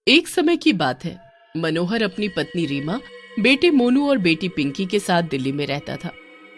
एक समय की बात है। मनोहर अपनी पत्नी रीमा, बेटे मोनू और बेटी पिंकी के साथ दिल्ली में रहता था।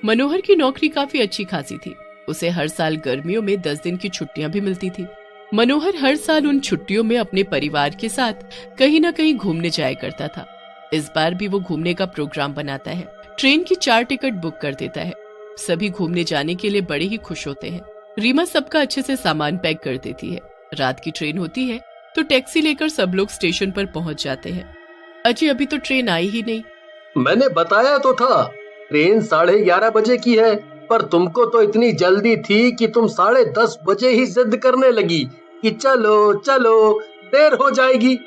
मनोहर की नौकरी काफी अच्छी खासी थी। उसे हर साल गर्मियों में 10 दिन की छुट्टियां भी मिलती थी। मनोहर हर साल उन छुट्टियों में अपने परिवार के साथ कहीं न कहीं घूमने जाया करता था। इस बार भी वो घूमने का प्रोग्राम बनाता है। ट्रेन की 4 टिकट बुक कर देता है। सभी घूमने जाने के लिए बड़े ही खुश होते हैं। रीमा सबका अच्छे से सामान पैक कर देती है। रात की ट्रेन होती है तो टैक्सी लेकर सब लोग स्टेशन पर पहुंच जाते हैं। अजय, अभी तो ट्रेन आई ही नहीं। मैंने बताया तो था, ट्रेन 11:30 बजे की है, पर तुमको तो इतनी जल्दी थी कि तुम 10:30 बजे ही जिद करने लगी कि चलो चलो, देर हो जाएगी।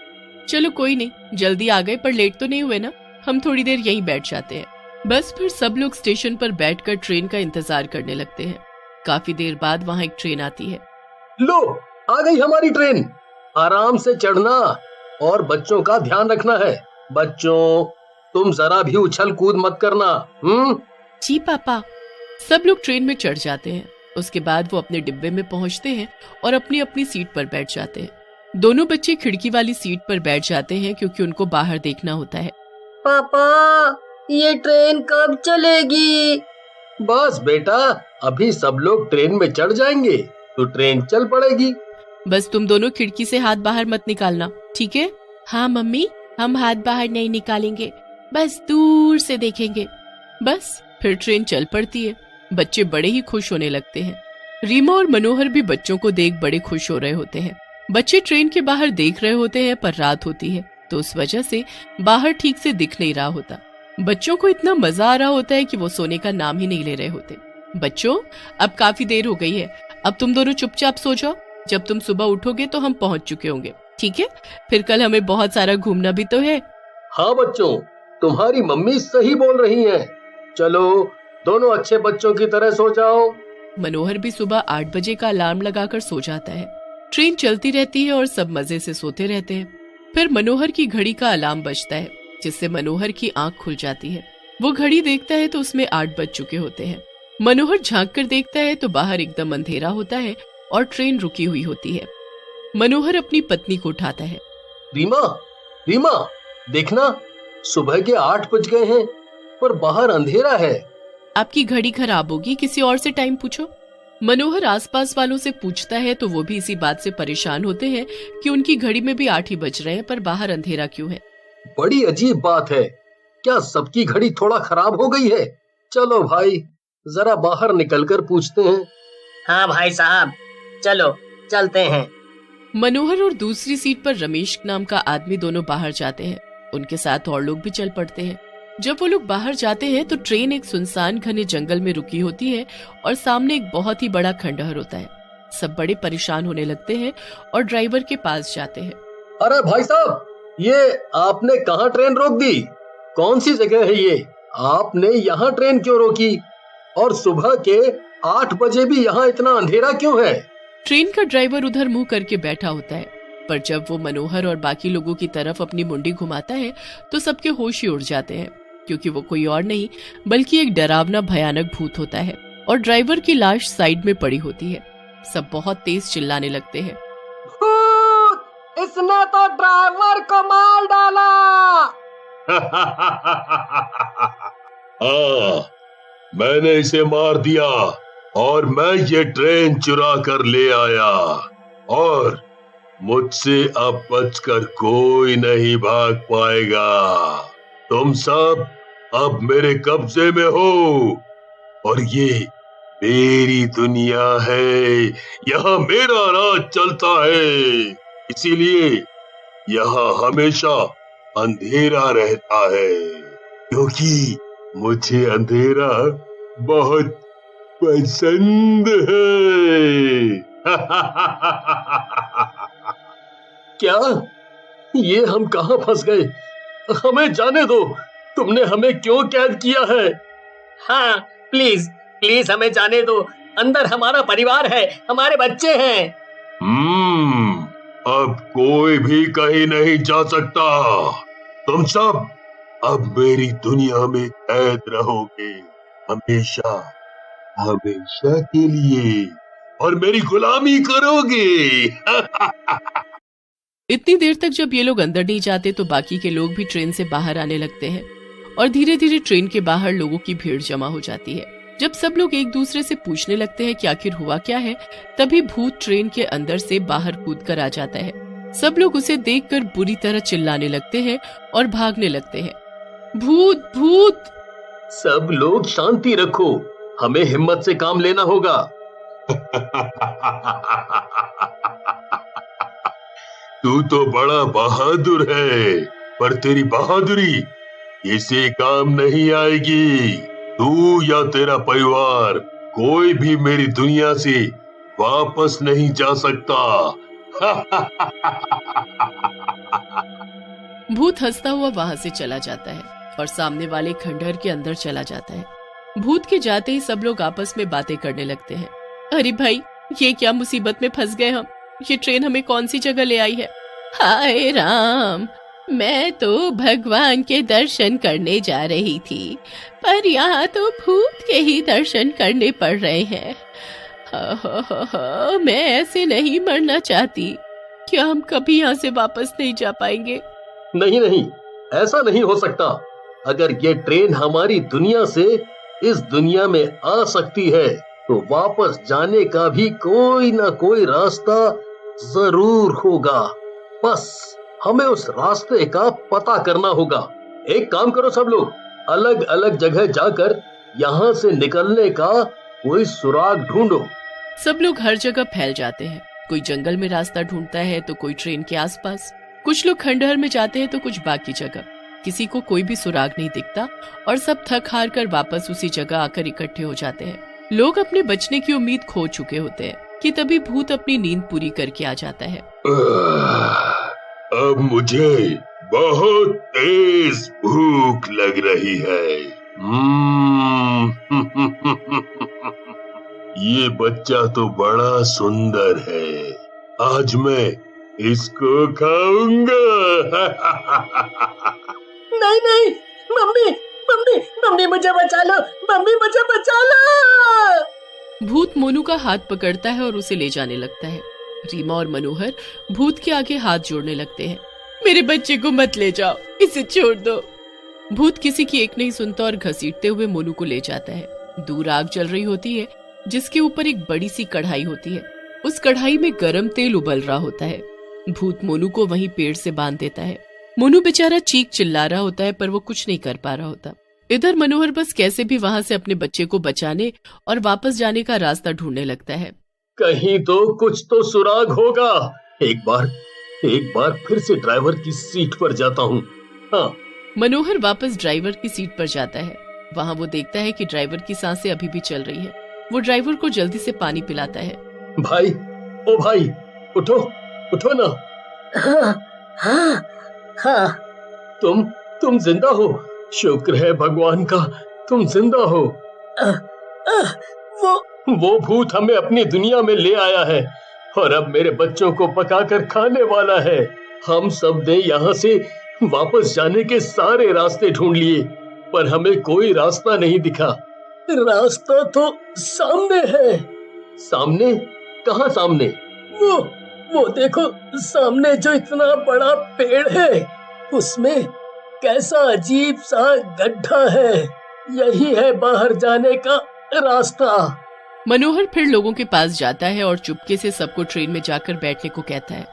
चलो कोई नहीं, जल्दी आ गए पर लेट तो नहीं हुए ना। हम थोड़ी देर यहीं बैठ जाते हैं। बस फिर सब लोग स्टेशन पर बैठकर ट्रेन का इंतजार करने लगते हैं। काफी देर बाद वहाँ एक ट्रेन आती है। लो, आ गई हमारी ट्रेन। आराम से चढ़ना और बच्चों का ध्यान रखना है। बच्चों, तुम जरा भी उछल कूद मत करना। जी पापा। सब लोग ट्रेन में चढ़ जाते हैं। उसके बाद वो अपने डिब्बे में पहुंचते हैं और अपनी अपनी सीट पर बैठ जाते हैं। दोनों बच्चे खिड़की वाली सीट पर बैठ जाते हैं क्योंकि उनको बाहर देखना होता है। पापा, ये ट्रेन कब चलेगी? बस बेटा, अभी सब लोग ट्रेन में चढ़ जाएंगे तो ट्रेन चल पड़ेगी। बस तुम दोनों खिड़की से हाथ बाहर मत निकालना, ठीक है? हाँ मम्मी, हम हाथ बाहर नहीं निकालेंगे, बस दूर से देखेंगे। बस फिर ट्रेन चल पड़ती है। बच्चे बड़े ही खुश होने लगते हैं। रीमा और मनोहर भी बच्चों को देख बड़े खुश हो रहे होते हैं। बच्चे ट्रेन के बाहर देख रहे होते हैं पर रात होती है तो उस वजह से बाहर ठीक से दिख नहीं रहा होता। बच्चों को इतना मजा आ रहा होता है कि वो सोने का नाम ही नहीं ले रहे होते। बच्चों, अब काफी देर हो गई है, अब तुम दोनों चुपचाप सो जाओ। जब तुम सुबह उठोगे तो हम पहुंच चुके होंगे, ठीक है? फिर कल हमें बहुत सारा घूमना भी तो है। हाँ बच्चों, तुम्हारी मम्मी सही बोल रही हैं। चलो, दोनों अच्छे बच्चों की तरह सो जाओ। मनोहर भी सुबह 8 बजे का अलार्म लगाकर सो जाता है। ट्रेन चलती रहती है और सब मजे से सोते रहते हैं। फिर मनोहर की घड़ी का अलार्म बजता है जिससे मनोहर की आंख खुल जाती है। वो घड़ी देखता है तो उसमें 8 बज चुके होते हैं। मनोहर झांक कर देखता है तो बाहर एकदम अंधेरा होता है और ट्रेन रुकी हुई होती है। मनोहर अपनी पत्नी को उठाता है। रीमा, रीमा, देखना, सुबह के 8 बज गए हैं पर बाहर अंधेरा है। आपकी घड़ी खराब होगी, किसी और से टाइम पूछो। मनोहर आसपास वालों से पूछता है तो वो भी इसी बात से परेशान होते हैं कि उनकी घड़ी में भी 8 ही बज रहे हैं पर बाहर अंधेरा क्यों है। बड़ी अजीब बात है, क्या सबकी घड़ी थोड़ा खराब हो गई है? चलो भाई, जरा बाहर निकलकर पूछते हैं। हाँ भाई साहब, चलो चलते हैं। मनोहर और दूसरी सीट पर रमेश नाम का आदमी दोनों बाहर जाते हैं। उनके साथ और लोग भी चल पड़ते हैं। जब वो लोग बाहर जाते हैं तो ट्रेन एक सुनसान घने जंगल में रुकी होती है और सामने एक बहुत ही बड़ा खंडहर होता है। सब बड़े परेशान होने लगते हैं और ड्राइवर के पास जाते हैं। अरे भाई साहब, ये आपने कहाँ ट्रेन रोक दी? कौन सी जगह है ये? आपने यहाँ ट्रेन क्यों रोकी? और सुबह के 8 बजे भी यहाँ इतना अंधेरा क्यों है? ट्रेन का ड्राइवर उधर मुंह करके बैठा होता है, पर जब वो मनोहर और बाकी लोगों की तरफ अपनी मुंडी घुमाता है तो सबके होश ही उड़ जाते हैं, क्योंकि वो कोई और नहीं बल्कि एक डरावना भयानक भूत होता है और ड्राइवर की लाश साइड में पड़ी होती है। सब बहुत तेज चिल्लाने लगते हैं। भूत! इसने तो ड्राइवर को मार डाला। हाँ, मैंने इसे मार दिया और मैं ये ट्रेन चुरा कर ले आया और मुझसे अब बचकर कोई नहीं भाग पाएगा। तुम सब अब मेरे कब्जे में हो और ये मेरी दुनिया है, यहाँ मेरा राज चलता है, इसीलिए यहाँ हमेशा अंधेरा रहता है, क्योंकि मुझे अंधेरा बहुत पसंद है। क्या? ये हम कहाँ फंस गए? हमें जाने दो, तुमने हमें क्यों कैद किया है? हाँ, प्लीज प्लीज हमें जाने दो। अंदर हमारा परिवार है, हमारे बच्चे हैं। अब कोई भी कहीं नहीं जा सकता। तुम सब अब मेरी दुनिया में कैद रहोगे, हमेशा हमेशा के लिए, और मेरी गुलामी करोगे। इतनी देर तक जब ये लोग अंदर नहीं जाते तो बाकी के लोग भी ट्रेन से बाहर आने लगते हैं और धीरे धीरे ट्रेन के बाहर लोगों की भीड़ जमा हो जाती है। जब सब लोग एक दूसरे से पूछने लगते हैं कि आखिर हुआ क्या है, तभी भूत ट्रेन के अंदर से बाहर कूद कर आ जाता है। सब लोग उसे देखकर बुरी तरह चिल्लाने लगते हैं और भागने लगते हैं। भूत भूत! सब लोग शांति रखो, हमें हिम्मत से काम लेना होगा। तू तो बड़ा बहादुर है, पर तेरी बहादुरी इसे काम नहीं आएगी। तू या तेरा परिवार कोई भी मेरी दुनिया से वापस नहीं जा सकता। भूत हंसता हुआ वहां से चला जाता है और सामने वाले खंडहर के अंदर चला जाता है। भूत के जाते ही सब लोग आपस में बातें करने लगते हैं। अरे भाई, ये क्या मुसीबत में फंस गए हम। ये ट्रेन हमें कौन सी जगह ले आई है। हाय राम, मैं तो भगवान के दर्शन करने जा रही थी, पर यहाँ तो भूत के ही दर्शन करने पड़ रहे हैं। मैं ऐसे नहीं मरना चाहती। क्या हम कभी यहाँ से वापस नहीं जा पाएंगे? नहीं नहीं, ऐसा नहीं हो सकता। अगर ये ट्रेन हमारी दुनिया से इस दुनिया में आ सकती है तो वापस जाने का भी कोई ना कोई रास्ता जरूर होगा। बस हमें उस रास्ते का पता करना होगा। एक काम करो सब लोग, अलग अलग जगह जाकर यहाँ से निकलने का कोई सुराग ढूंढो। सब लोग हर जगह फैल जाते हैं। कोई जंगल में रास्ता ढूंढता है तो कोई ट्रेन के आसपास, कुछ लोग खंडहर में जाते हैं तो कुछ बाकी जगह। किसी को कोई भी सुराग नहीं दिखता और सब थक हार कर वापस उसी जगह आकर इकट्ठे हो जाते हैं। लोग अपने बचने की उम्मीद खो चुके होते हैं कि तभी भूत अपनी नींद पूरी करके आ जाता है। अब मुझे बहुत तेज भूख लग रही है। ये बच्चा तो बड़ा सुंदर है, आज मैं इसको खाऊंगा। नहीं नहीं, मम्मी मम्मी मम्मी मुझे बचा लो, मम्मी मुझे बचा लो। भूत मोनू का हाथ पकड़ता है और उसे ले जाने लगता है। रीमा और मनोहर भूत के आगे हाथ जोड़ने लगते हैं। मेरे बच्चे को मत ले जाओ, इसे छोड़ दो। भूत किसी की एक नहीं सुनता और घसीटते हुए मोनू को ले जाता है। दूर आग जल रही होती है जिसके ऊपर एक बड़ी सी कढ़ाई होती है। उस कढ़ाई में गरम तेल उबल रहा होता है। भूत मोनू को वहीं पेड़ से बांध देता है। मोनू बेचारा चीख चिल्ला रहा होता है पर वो कुछ नहीं कर पा रहा होता। इधर मनोहर बस कैसे भी वहां से अपने बच्चे को बचाने और वापस जाने का रास्ता ढूंढने लगता है। कहीं तो कुछ तो सुराग होगा। एक बार फिर से ड्राइवर की सीट पर जाता हूँ। हाँ। मनोहर वापस ड्राइवर की सीट पर जाता है। वहाँ वो देखता है कि ड्राइवर की सांसें अभी भी चल रही है। वो ड्राइवर को जल्दी से पानी पिलाता है। भाई, ओ भाई, उठो उठो ना। हाँ हाँ हाँ। तुम जिंदा हो। शुक्र है भगवान का, तुम जिंदा हो। वो भूत हमें अपनी दुनिया में ले आया है और अब मेरे बच्चों को पकाकर खाने वाला है। हम सब ने यहाँ से वापस जाने के सारे रास्ते ढूंढ लिए पर हमें कोई रास्ता नहीं दिखा। रास्ता तो सामने है। सामने? कहाँ सामने? वो देखो, सामने जो इतना बड़ा पेड़ है उसमें कैसा अजीब सा गड्ढा है। यही है बाहर जाने का रास्ता। मनोहर फिर लोगों के पास जाता है और चुपके से सबको ट्रेन में जाकर बैठने को कहता है।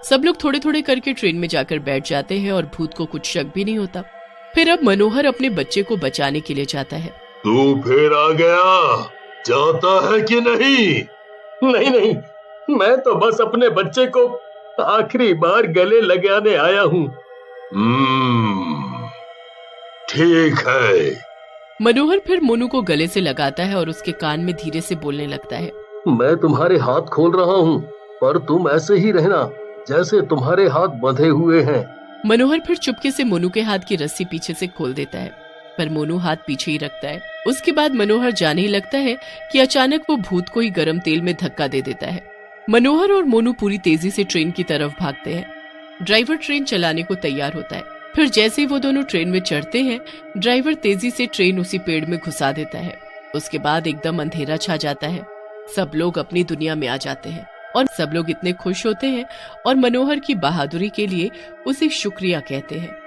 सब लोग थोड़े थोड़े करके ट्रेन में जाकर बैठ जाते हैं और भूत को कुछ शक भी नहीं होता। फिर अब मनोहर अपने बच्चे को बचाने के लिए जाता है। तू फिर आ गया, जाता है कि नहीं? नहीं, मैं तो बस अपने बच्चे को आखिरी बार गले लगाने आया हूँ। ठीक है। मनोहर फिर मोनू को गले से लगाता है और उसके कान में धीरे से बोलने लगता है। मैं तुम्हारे हाथ खोल रहा हूँ पर तुम ऐसे ही रहना जैसे तुम्हारे हाथ बंधे हुए हैं। मनोहर फिर चुपके से मोनू के हाथ की रस्सी पीछे से खोल देता है पर मोनू हाथ पीछे ही रखता है। उसके बाद मनोहर जाने ही लगता है कि अचानक वो भूत को ही गर्म तेल में धक्का दे देता है। मनोहर और मोनू पूरी तेजी से ट्रेन की तरफ भागते हैं। ड्राइवर ट्रेन चलाने को तैयार होता है। फिर जैसे ही वो दोनों ट्रेन में चढ़ते हैं, ड्राइवर तेजी से ट्रेन उसी पेड़ में घुसा देता है। उसके बाद एकदम अंधेरा छा जाता है। सब लोग अपनी दुनिया में आ जाते हैं। और सब लोग इतने खुश होते हैं और मनोहर की बहादुरी के लिए उसे शुक्रिया कहते हैं।